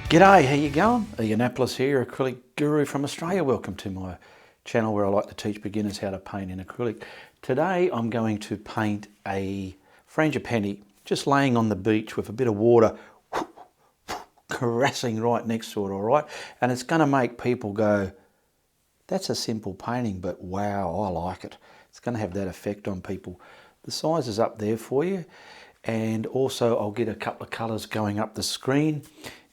G'day, how you going? Ianapolis here, acrylic guru from Australia. Welcome to my channel where I like to teach beginners how to paint in acrylic. Today I'm going to paint a frangipani just laying on the beach with a bit of water caressing right next to it, all right? And it's going to make people go, that's a simple painting, but wow, I like it. It's going to have that effect on people. The size is up there for you. And also I'll get a couple of colours going up the screen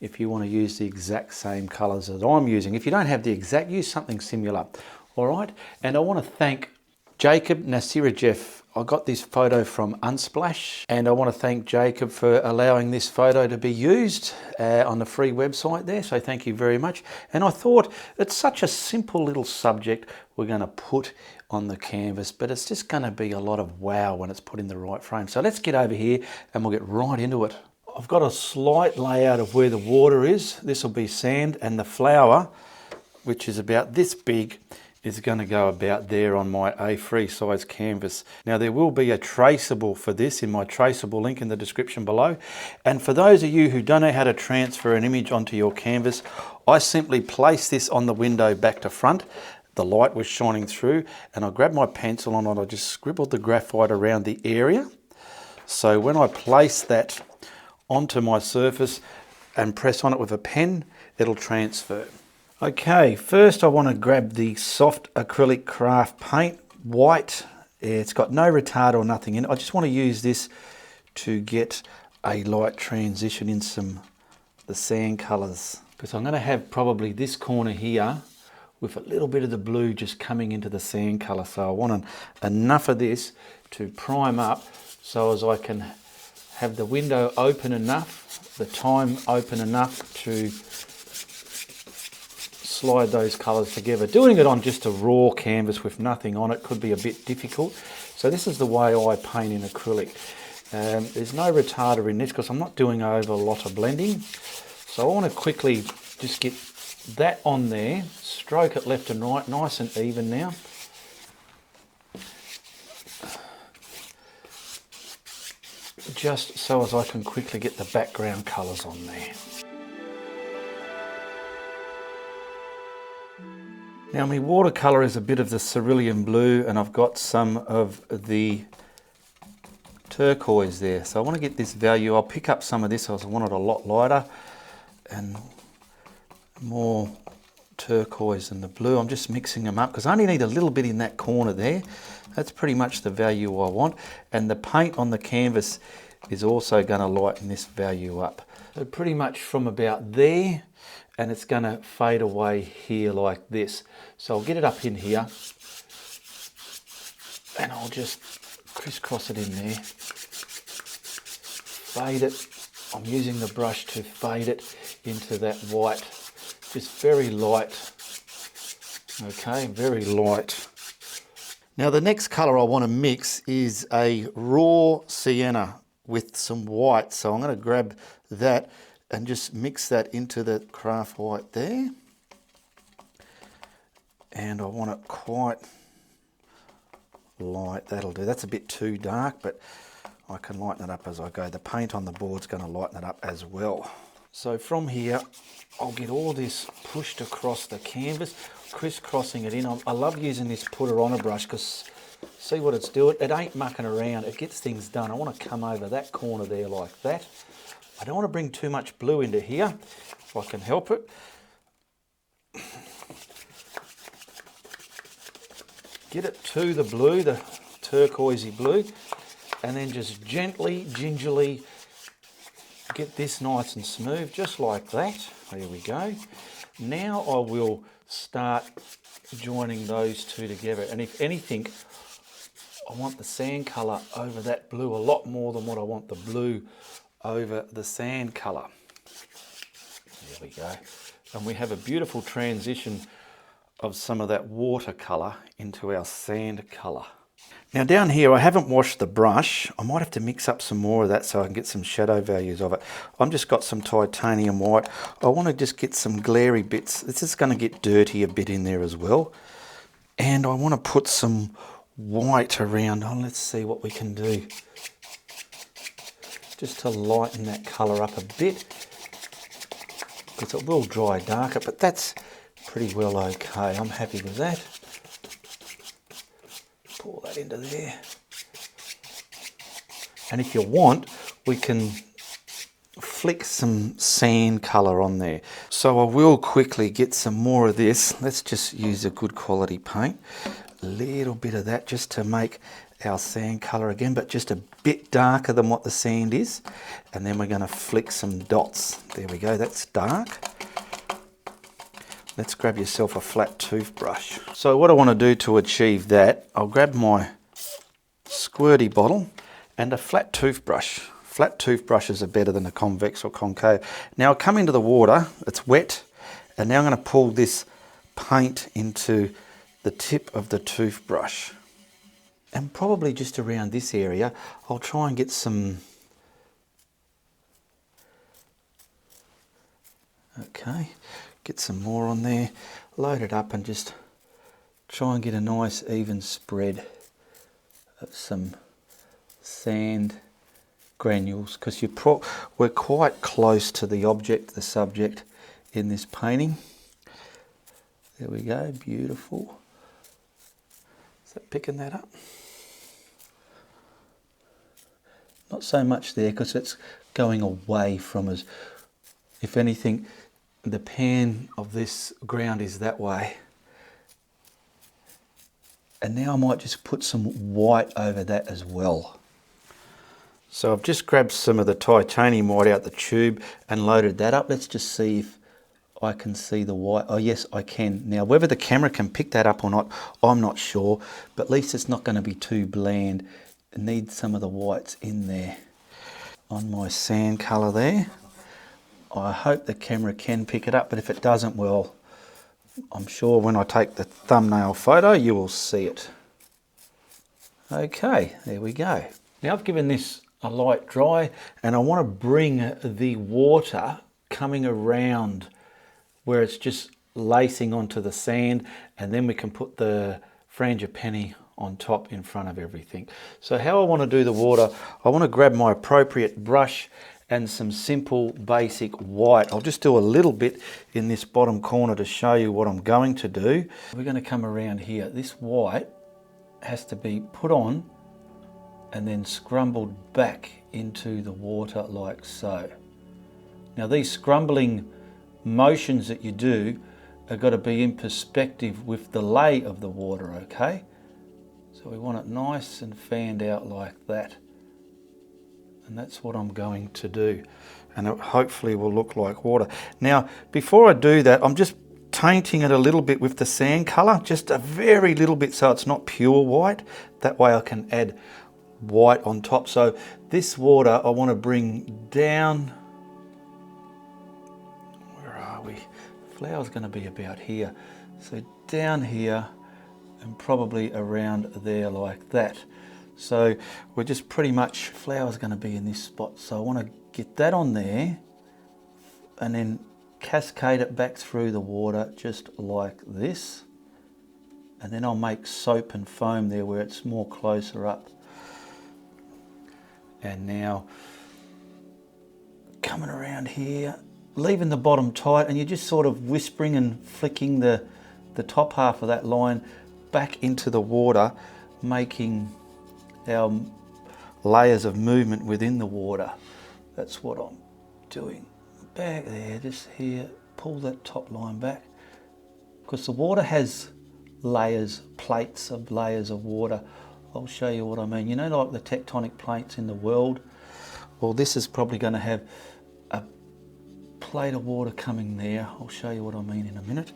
if you want to use the exact same colours that I'm using. If you don't have the exact, use something similar. All right. And I want to thank Jacob Nasirajev. I got this photo from Unsplash, and I want to thank Jacob for allowing this photo to be used on the free website there. So thank you very much. And I thought it's such a simple little subject we're going to put on the canvas, but it's just going to be a lot of wow when it's put in the right frame. So let's get over here and we'll get right into it. I've got a slight layout of where the water is. This will be sand, and the flower, which is about this big, is going to go about there on my A3 size canvas. Now there will be a traceable for this in my traceable link in the description below. And for those of you who don't know how to transfer an image onto your canvas, I simply place this on the window back to front. The light was shining through, and I grabbed my pencil and I just scribbled the graphite around the area. So when I place that onto my surface and press on it with a pen, it'll transfer. Okay, first I want to grab the soft acrylic craft paint, white. It's got no retard or nothing in it. I just want to use this to get a light transition in the sand colours, because I'm going to have probably this corner here with a little bit of the blue just coming into the sand colour. So I want enough of this to prime up so as I can have the window open enough, the time open enough to slide those colours together. Doing it on just a raw canvas with nothing on it could be a bit difficult. So this is the way I paint in acrylic. There's no retarder in this because I'm not doing over a lot of blending. So I want to quickly just get that on there, stroke it left and right, nice and even now. Just so as I can quickly get the background colours on there. Now my watercolour is a bit of the cerulean blue, and I've got some of the turquoise there. So I want to get this value. I'll pick up some of this, I want it a lot lighter and more turquoise than the blue. I'm just mixing them up because I only need a little bit in that corner there. That's pretty much the value I want. And the paint on the canvas is also going to lighten this value up. So pretty much from about there, and it's going to fade away here like this. So I'll get it up in here and I'll just crisscross it in there. Fade it. I'm using the brush to fade it into that white. Just very light. Okay, very light. Now the next colour I want to mix is a raw sienna with some white. So I'm going to grab that and just mix that into the craft white there. And I want it quite light. That'll do. That's a bit too dark, but I can lighten it up as I go. The paint on the board's going to lighten it up as well. So from here, I'll get all this pushed across the canvas, crisscrossing it in. I love using this putter on a brush because see what it's doing? It ain't mucking around. It gets things done. I want to come over that corner there like that. I don't want to bring too much blue into here if I can help it. Get it to the blue, the turquoisey blue, and then just gently, gingerly get this nice and smooth, just like that. There we go. Now I will start joining those two together. And if anything, I want the sand colour over that blue a lot more than what I want the blue over the sand colour. There we go. And we have a beautiful transition of some of that watercolour into our sand colour. Now down here, I haven't washed the brush. I might have to mix up some more of that so I can get some shadow values of it. I've just got some titanium white. I want to just get some glary bits. This is going to get dirty a bit in there as well. And I want to put some white around. Oh, let's see what we can do. Just to lighten that colour up a bit. because it will dry darker, but that's pretty well okay. I'm happy with that. Pour that into there. And if you want, we can flick some sand colour on there. So I will quickly get some more of this. Let's just use a good quality paint. A little bit of that just to make our sand colour again, but just a bit darker than what the sand is. And then we're going to flick some dots. There we go, that's dark. Let's grab yourself a flat toothbrush. So what I want to do to achieve that, I'll grab my squirty bottle and a flat toothbrush. Flat toothbrushes are better than a convex or concave. Now I come into the water, it's wet, and now I'm going to pull this paint into the tip of the toothbrush. And probably just around this area, I'll try and get some... Okay, get some more on there, load it up and just try and get a nice even spread of some sand granules, because we're quite close to the object, the subject in this painting. There we go, beautiful. Is that picking that up? Not so much there because it's going away from us. If anything, the pan of this ground is that way. And now I might just put some white over that as well. So I've just grabbed some of the titanium white out the tube and loaded that up. Let's just see if I can see the white. Oh yes, I can. Now whether the camera can pick that up or not, I'm not sure, but at least it's not going to be too bland. It needs some of the whites in there. On my sand colour there. I hope the camera can pick it up, but if it doesn't, well, I'm sure when I take the thumbnail photo, you will see it. Okay, there we go. Now I've given this a light dry, and I want to bring the water coming around where it's just lacing onto the sand, and then we can put the frangipani on top in front of everything. So how I want to do the water, I want to grab my appropriate brush and some simple basic white. I'll just do a little bit in this bottom corner to show you what I'm going to do. We're going to come around here. This white has to be put on and then scrumbled back into the water like so. Now these scrumbling motions that you do are got to be in perspective with the lay of the water, okay? So we want it nice and fanned out like that. And that's what I'm going to do. And it hopefully will look like water. Now, before I do that, I'm just tainting it a little bit with the sand colour, just a very little bit so it's not pure white. That way I can add white on top. So this water I want to bring down. Where are we? The flower's going to be about here. So down here and probably around there like that. So we're just pretty much, flower's going to be in this spot. So I want to get that on there and then cascade it back through the water just like this. And then I'll make soap and foam there where it's more closer up. And now coming around here, leaving the bottom tight, and you're just sort of whispering and flicking the top half of that line back into the water, making our layers of movement within the water. That's what I'm doing. Back there, just here, pull that top line back, because the water has layers, plates of layers of water. I'll show you what I mean. You know, like the tectonic plates in the world? Well, this is probably going to have a plate of water coming there. I'll show you what I mean in a minute.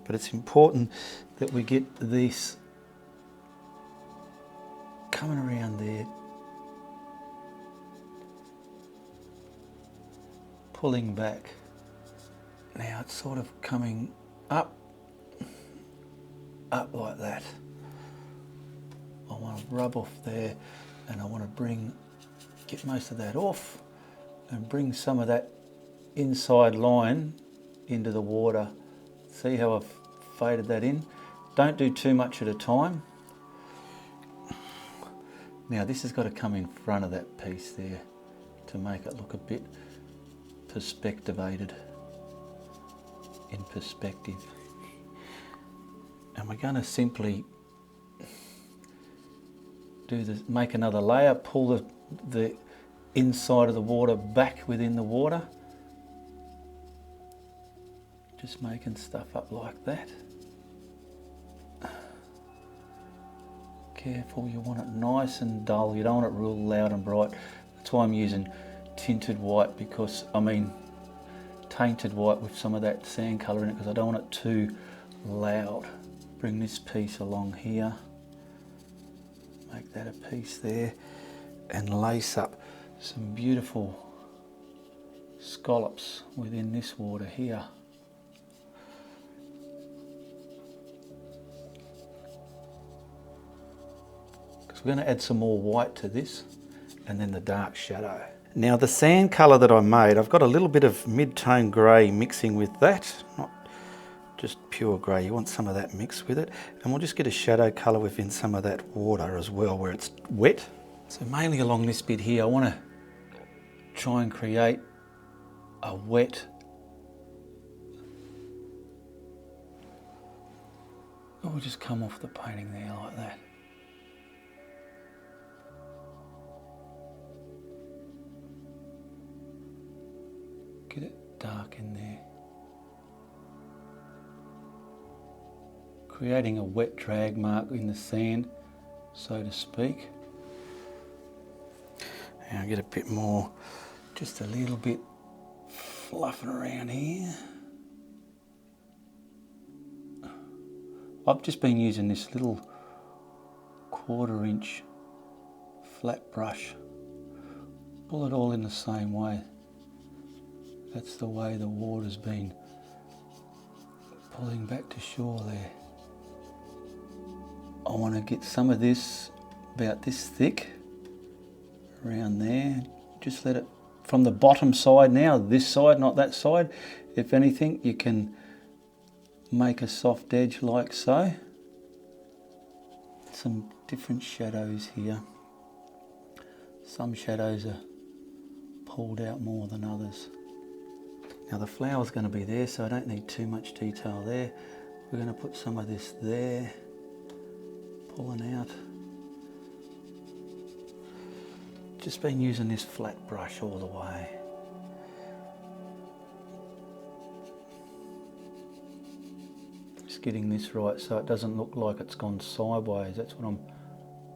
But it's important that we get this coming around there, pulling back. Now it's sort of coming up like that. I want to rub off there, and I want to get most of that off and bring some of that inside line into the water. See how I've faded that in? Don't do too much at a time. Now this has got to come in front of that piece there to make it look a bit perspectivated. in perspective. And we're going to simply do this, make another layer, pull the inside of the water back within the water. Just making stuff up like that. Careful, you want it nice and dull, you don't want it real loud and bright. That's why I'm using tinted white, because tainted white with some of that sand colour in it, because I don't want it too loud. Bring this piece along here, make that a piece there, and lace up some beautiful scallops within this water here. Because we're going to add some more white to this, and then the dark shadow. Now the sand colour that I made, I've got a little bit of mid-tone grey mixing with that, not just pure grey, you want some of that mixed with it, and we'll just get a shadow colour within some of that water as well where it's wet. So mainly along this bit here I want to try and create a wet, we'll just come off the painting there like that. Get it dark in there. Creating a wet drag mark in the sand, so to speak. And I'll get a bit more, just a little bit fluffing around here. I've just been using this little 1/4 inch flat brush. Pull it all in the same way. That's the way the water's been pulling back to shore there. I want to get some of this about this thick around there. Just let it, from the bottom side now, this side, not that side. If anything, you can make a soft edge like so. Some different shadows here. Some shadows are pulled out more than others. Now the flower's going to be there, so I don't need too much detail there. We're going to put some of this there, pulling out. Just been using this flat brush all the way. Just getting this right so it doesn't look like it's gone sideways. That's what I'm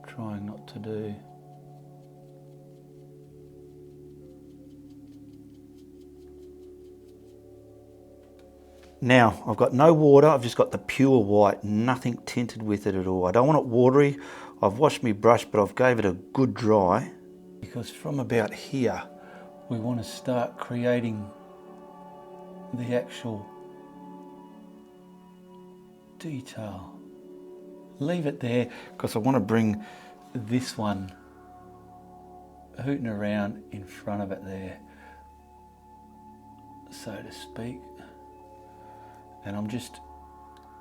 trying not to do. Now, I've got no water, I've just got the pure white, nothing tinted with it at all. I don't want it watery. I've washed my brush, but I've gave it a good dry. Because from about here, we want to start creating the actual detail. Leave it there, because I want to bring this one hooting around in front of it there, so to speak. And I'm just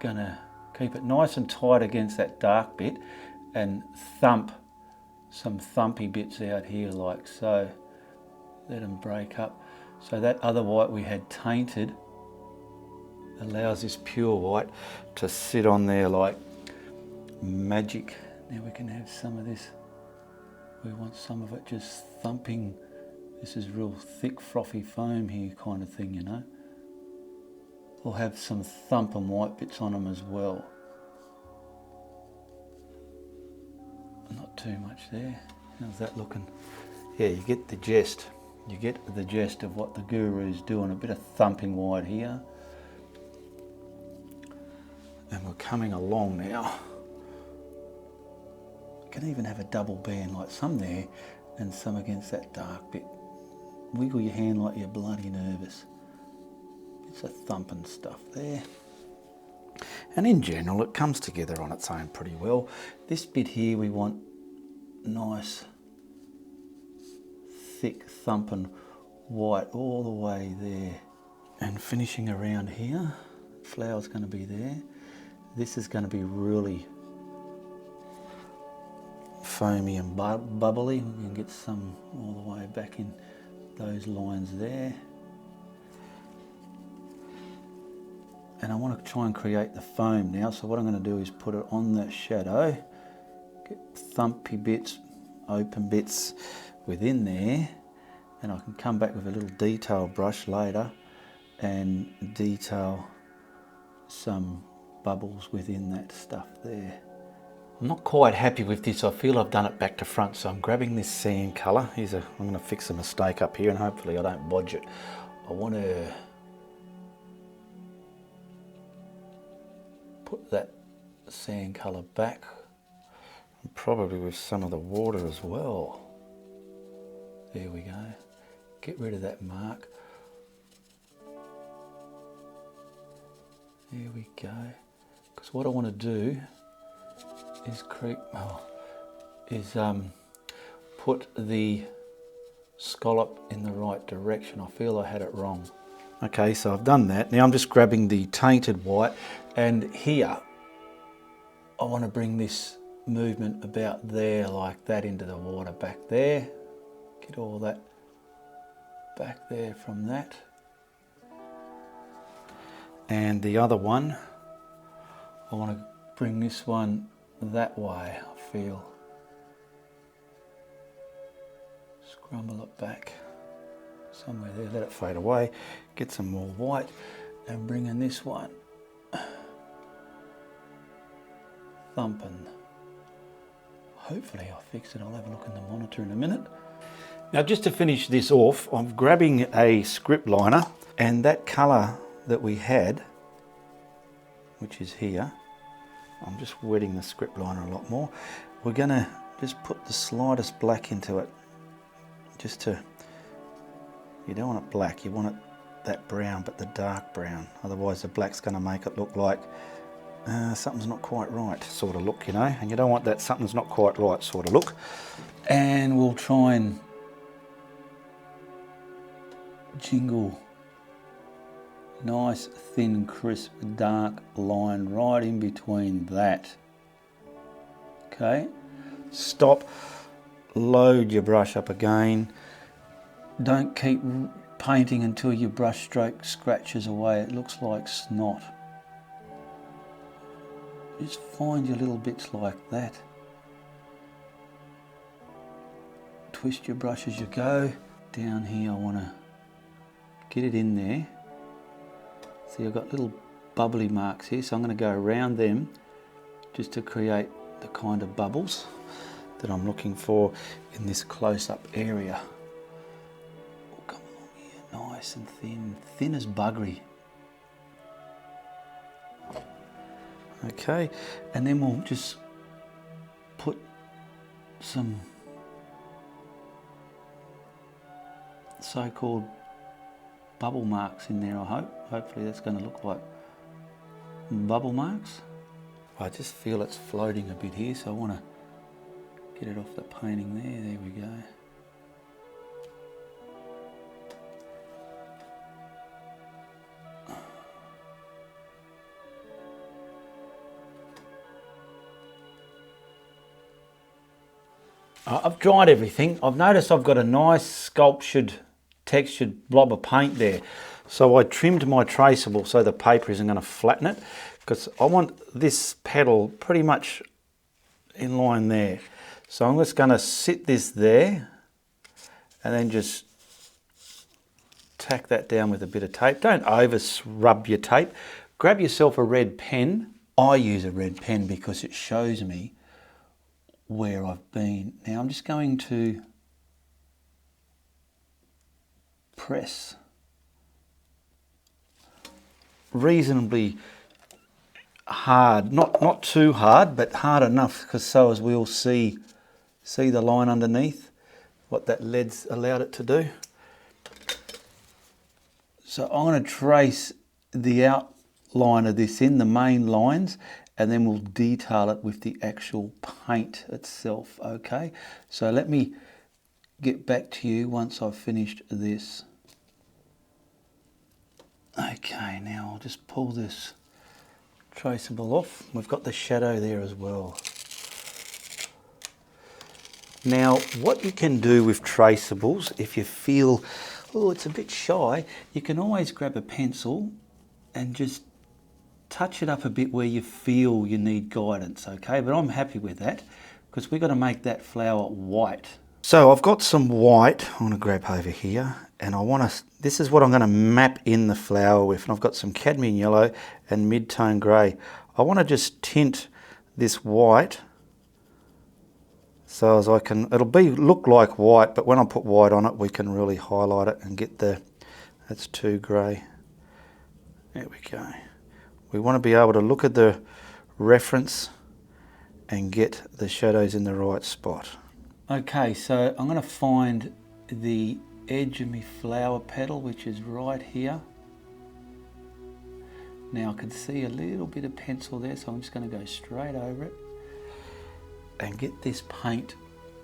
gonna keep it nice and tight against that dark bit and thump some thumpy bits out here like so. Let them break up. So that other white we had tainted allows this pure white to sit on there like magic. Now we can have some of this. We want some of it just thumping. This is real thick frothy foam here kind of thing, you know. We'll have some thump and white bits on them as well. Not too much there. How's that looking? Yeah, you get the gist. You get the gist of what the guru's doing. A bit of thumping white here. And we're coming along now. You can even have a double band like some there and some against that dark bit. Wiggle your hand like you're bloody nervous. It's a thumping stuff there. And in general, it comes together on its own pretty well. This bit here, we want nice, thick thumping white all the way there. And finishing around here, flower's going to be there. This is going to be really foamy and bubbly. We can get some all the way back in those lines there. and I want to try and create the foam now. So what I'm going to do is put it on that shadow, get thumpy bits, open bits within there, and I can come back with a little detail brush later and detail some bubbles within that stuff there. I'm not quite happy with this. I feel I've done it back to front, so I'm grabbing this sand colour. I'm going to fix a mistake up here and hopefully I don't bodge it. I want to put that sand colour back, and probably with some of the water as well. There we go. Get rid of that mark. There we go. Because what I want to do is put the scallop in the right direction. I feel I had it wrong. Okay, so I've done that. Now I'm just grabbing the tainted white, and here I want to bring this movement about there like that into the water back there. Get all that back there from that. And the other one, I want to bring this one that way, I feel. Scrumble it back somewhere there, let it fade away, get some more white, and bring in this one. Thumping. Hopefully I'll fix it. I'll have a look in the monitor in a minute. Now just to finish this off, I'm grabbing a script liner, and that colour that we had, which is here, I'm just wetting the script liner a lot more. We're going to just put the slightest black into it, just to, you don't want it black, you want it that brown, but the dark brown. Otherwise the black's going to make it look like something's not quite right sort of look, you know, and you don't want that something's not quite right sort of look. And we'll try and jingle nice thin crisp dark line right in between that. Okay, stop, load your brush up again. Don't keep painting until your brush stroke scratches away, it looks like snot. Just find your little bits like that. Twist your brush as you go. Down here I want to get it in there. See, I've got little bubbly marks here, so I'm going to go around them just to create the kind of bubbles that I'm looking for in this close-up area. Oh, come along here, nice and thin, thin as buggery. Okay, and then we'll just put some so-called bubble marks in there, I hope. Hopefully that's going to look like bubble marks. I just feel it's floating a bit here, so I want to get it off the painting there. There we go. I've dried everything. I've noticed I've got a nice sculptured, textured blob of paint there. So I trimmed my traceable so the paper isn't going to flatten it, because I want this petal pretty much in line there. So I'm just going to sit this there and then just tack that down with a bit of tape. Don't over rub your tape. Grab yourself a red pen. I use a red pen because it shows me where I've been. Now I'm just going to press reasonably hard, not too hard, but hard enough, because so as we'll see the line underneath, what that lead's allowed it to do. So I'm going to trace the outline of this in, the main lines, and then we'll detail it with the actual paint itself, okay? So let me get back to you once I've finished this. Okay, now I'll just pull this traceable off. We've got the shadow there as well. Now, what you can do with traceables, if you feel, oh, it's a bit shy, you can always grab a pencil and just touch it up a bit where you feel you need guidance, okay? But I'm happy with that because we've got to make that flower white. So I've got some white, I'm going to grab over here, and I want to, this is what I'm going to map in the flower with, and I've got some cadmium yellow and mid-tone grey. I want to just tint this white so as I can, it'll look like white, but when I put white on it we can really highlight it and get the, that's too grey. There we go. We want to be able to look at the reference and get the shadows in the right spot. Okay, so I'm going to find the edge of my flower petal, which is right here. Now I can see a little bit of pencil there, so I'm just going to go straight over it and get this paint.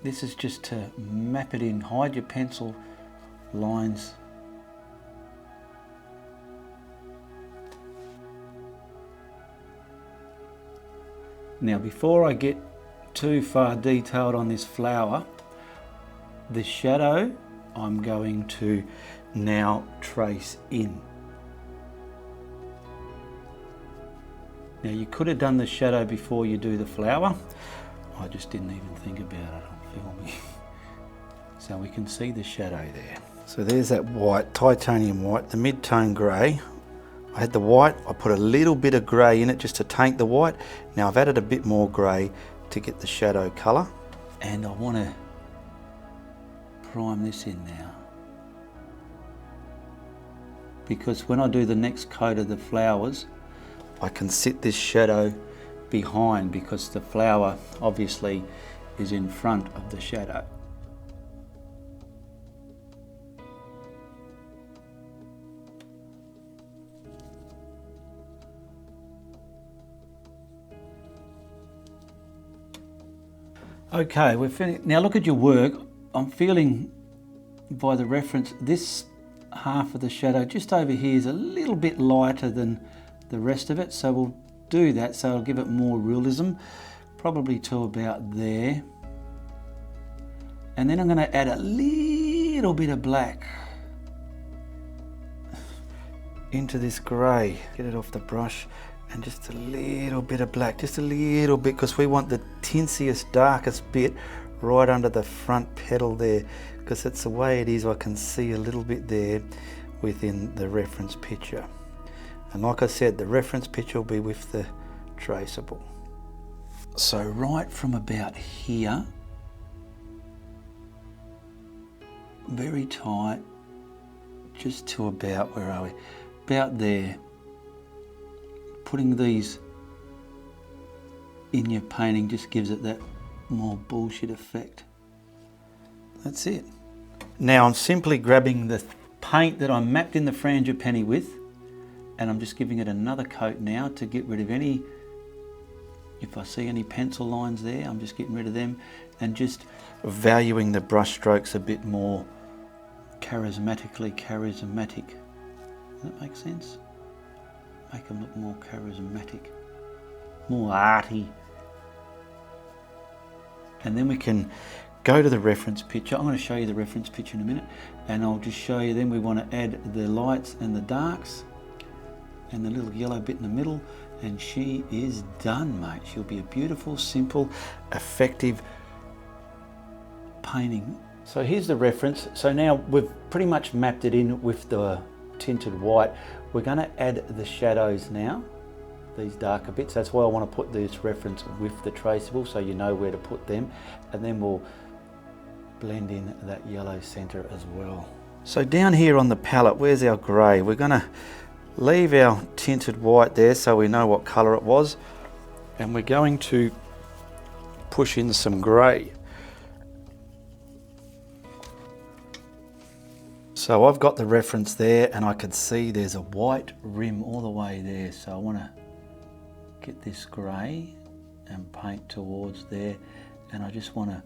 This is just to map it in, hide your pencil lines. Now before I get too far detailed on this flower, the shadow I'm going to now trace in. Now you could have done the shadow before you do the flower. I just didn't even think about it on filming. So we can see the shadow there. So there's that white, titanium white, the mid-tone grey. I had the white, I put a little bit of grey in it just to taint the white. Now I've added a bit more grey to get the shadow colour. And I want to prime this in now. Because when I do the next coat of the flowers, I can sit this shadow behind because the flower obviously is in front of the shadow. Okay, we're finished. Now look at your work. I'm feeling by the reference, this half of the shadow just over here is a little bit lighter than the rest of it. So we'll do that, so I'll give it more realism, probably to about there. And then I'm going to add a little bit of black into this grey. Get it off the brush. And just a little bit of black, just a little bit, because we want the tinsiest, darkest bit right under the front petal there, because that's the way it is. I can see a little bit there within the reference picture. And like I said, the reference picture will be with the traceable. So right from about here, very tight, just to about, where are we? About there. Putting these in your painting just gives it that more bullshit effect. That's it. Now I'm simply grabbing the paint that I mapped in the frangipani with, and I'm just giving it another coat now to get rid of any, if I see any pencil lines there, I'm just getting rid of them and just valuing the brush strokes a bit more charismatic. Does that make sense? Make them look more charismatic, more arty. And then we can go to the reference picture. I'm going to show you the reference picture in a minute, and I'll just show you then we want to add the lights and the darks and the little yellow bit in the middle, and she is done, mate. She'll be a beautiful, simple, effective painting. So here's the reference. So now we've pretty much mapped it in with the tinted white. We're going to add the shadows now, these darker bits. That's why I want to put this reference with the traceable, so you know where to put them, and then we'll blend in that yellow center as well. So down here on the palette, where's our grey? We're going to leave our tinted white there so we know what color it was, and we're going to push in some grey. So I've got the reference there, and I can see there's a white rim all the way there. So I want to get this grey and paint towards there, and I just want to,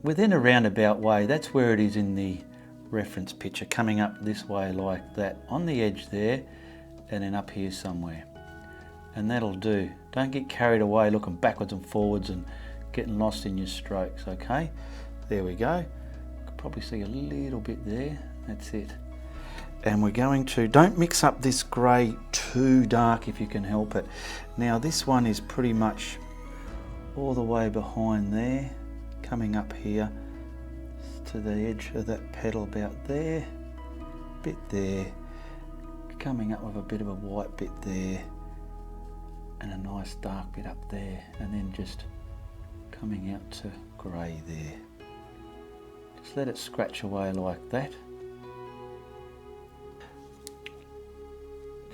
within a roundabout way, that's where it is in the reference picture, coming up this way like that, on the edge there, and then up here somewhere. And that'll do. Don't get carried away looking backwards and forwards and getting lost in your strokes, okay? There we go. Could probably see a little bit there. That's it. And we're going to, don't mix up this grey too dark if you can help it. Now this one is pretty much all the way behind there, coming up here to the edge of that petal about there, bit there, coming up with a bit of a white bit there, and a nice dark bit up there, and then just coming out to grey there. Just let it scratch away like that.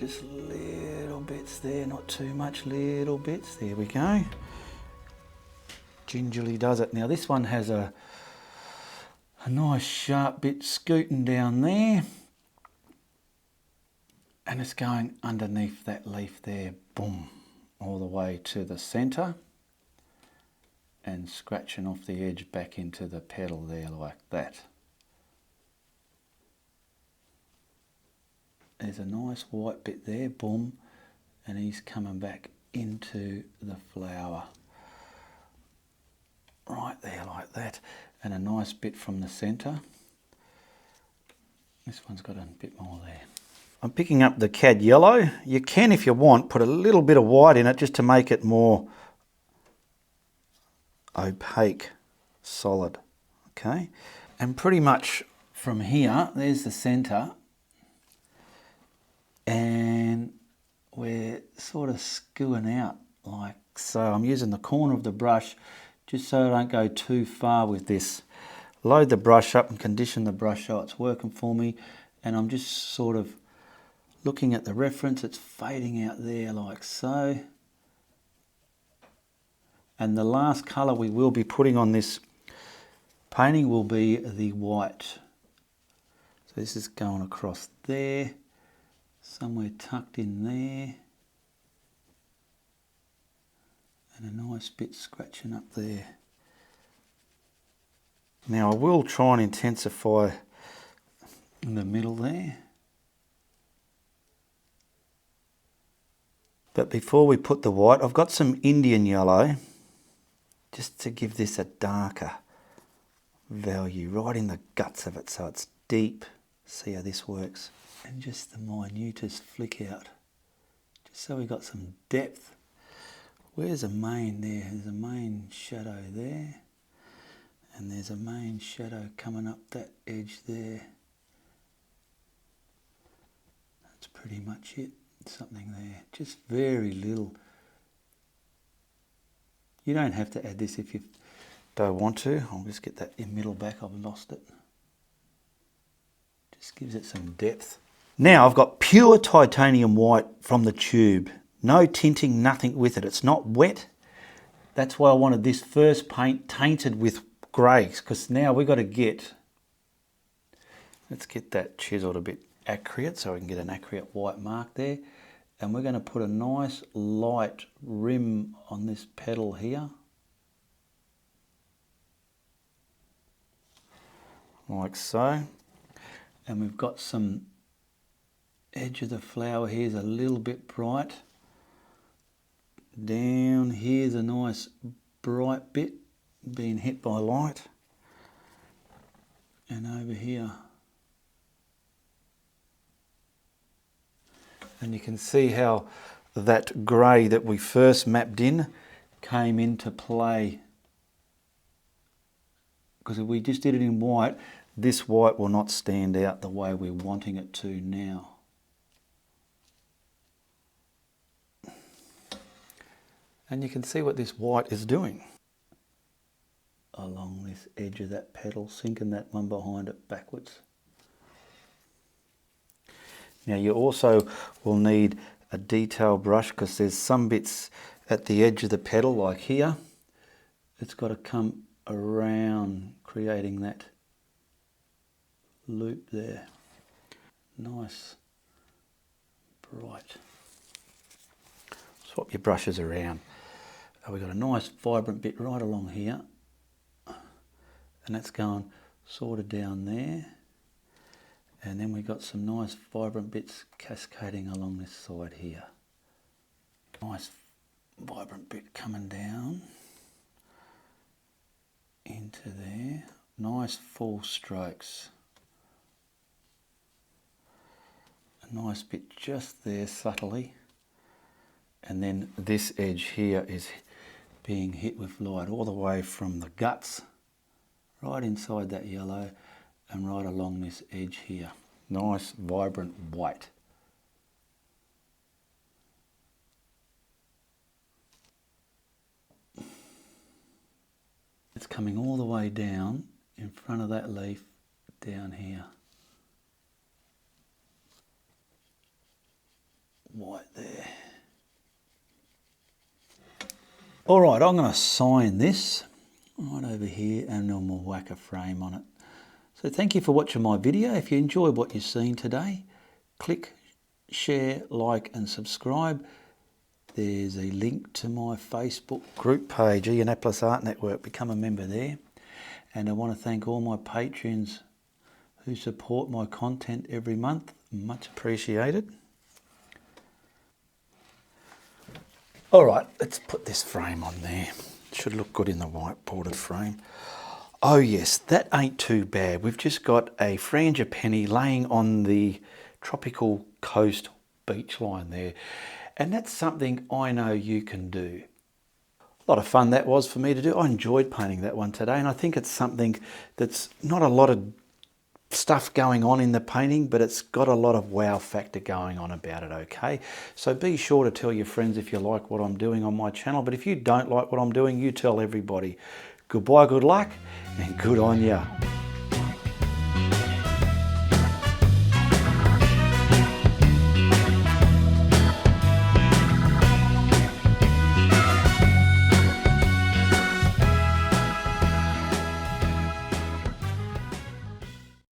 Just little bits there, not too much, little bits. There we go. Gingerly does it. Now this one has a nice sharp bit scooting down there. And it's going underneath that leaf there, boom, all the way to the centre. And scratching off the edge back into the petal there like that. There's a nice white bit there, boom, and he's coming back into the flower. Right there like that, and a nice bit from the centre. This one's got a bit more there. I'm picking up the cad yellow. You can, if you want, put a little bit of white in it just to make it more opaque, solid, okay? And pretty much from here, there's the centre, and we're sort of skewing out like so. I'm using the corner of the brush just so I don't go too far with this. Load the brush up and condition the brush so it's working for me, and I'm just sort of looking at the reference. It's fading out there like so. And the last colour we will be putting on this painting will be the white. So this is going across there, somewhere tucked in there, and a nice bit scratching up there. Now I will try and intensify in the middle there. But before we put the white, I've got some Indian yellow, just to give this a darker value, right in the guts of it, so it's deep. See how this works. And just the minutest flick out, just so we got some depth. Where's a main there? There's a main shadow there, and there's a main shadow coming up that edge there. That's pretty much it. Something there, just very little. You don't have to add this if you don't want to. I'll just get that in middle back, I've lost it. Just gives it some depth. Now I've got pure titanium white from the tube. No tinting, nothing with it. It's not wet. That's why I wanted this first paint tainted with greys, because now we've got to get, let's get that chiseled a bit accurate so we can get an accurate white mark there. And we're going to put a nice light rim on this petal here. Like so. And we've got some edge of the flower here's a little bit bright. Down here's a nice bright bit being hit by light. And over here. And you can see how that grey that we first mapped in came into play. Because if we just did it in white, this white will not stand out the way we're wanting it to now. And you can see what this white is doing. Along this edge of that petal, sinking that one behind it backwards. Now you also will need a detail brush, because there's some bits at the edge of the petal, like here. It's got to come around, creating that loop there. Nice, bright. Swap your brushes around. We've got a nice vibrant bit right along here, and that's going sort of down there. And then we've got some nice vibrant bits cascading along this side here. Nice vibrant bit coming down into there. Nice full strokes. a nice bit just there subtly. And then this edge here is being hit with light all the way from the guts, right inside that yellow, and right along this edge here. Nice, vibrant white. It's coming all the way down in front of that leaf down here. White there. All right, I'm going to sign this right over here and then we'll whack a frame on it. So thank you for watching my video. If you enjoyed what you've seen today, click, share, like and subscribe. There's a link to my Facebook group page, Ianapolis Art Network. Become a member there. And I want to thank all my patrons who support my content every month. Much appreciated. All right, let's put this frame on there. Should look good in the white bordered frame. Oh yes, that ain't too bad. We've just got a frangipani laying on the tropical coast beach line there. And that's something I know you can do. A lot of fun that was for me to do. I enjoyed painting that one today, and I think it's something that's not a lot of stuff going on in the painting, but it's got a lot of wow factor going on about it, okay? So be sure to tell your friends if you like what I'm doing on my channel, but if you don't like what I'm doing, you tell everybody. Goodbye, good luck, and good on ya.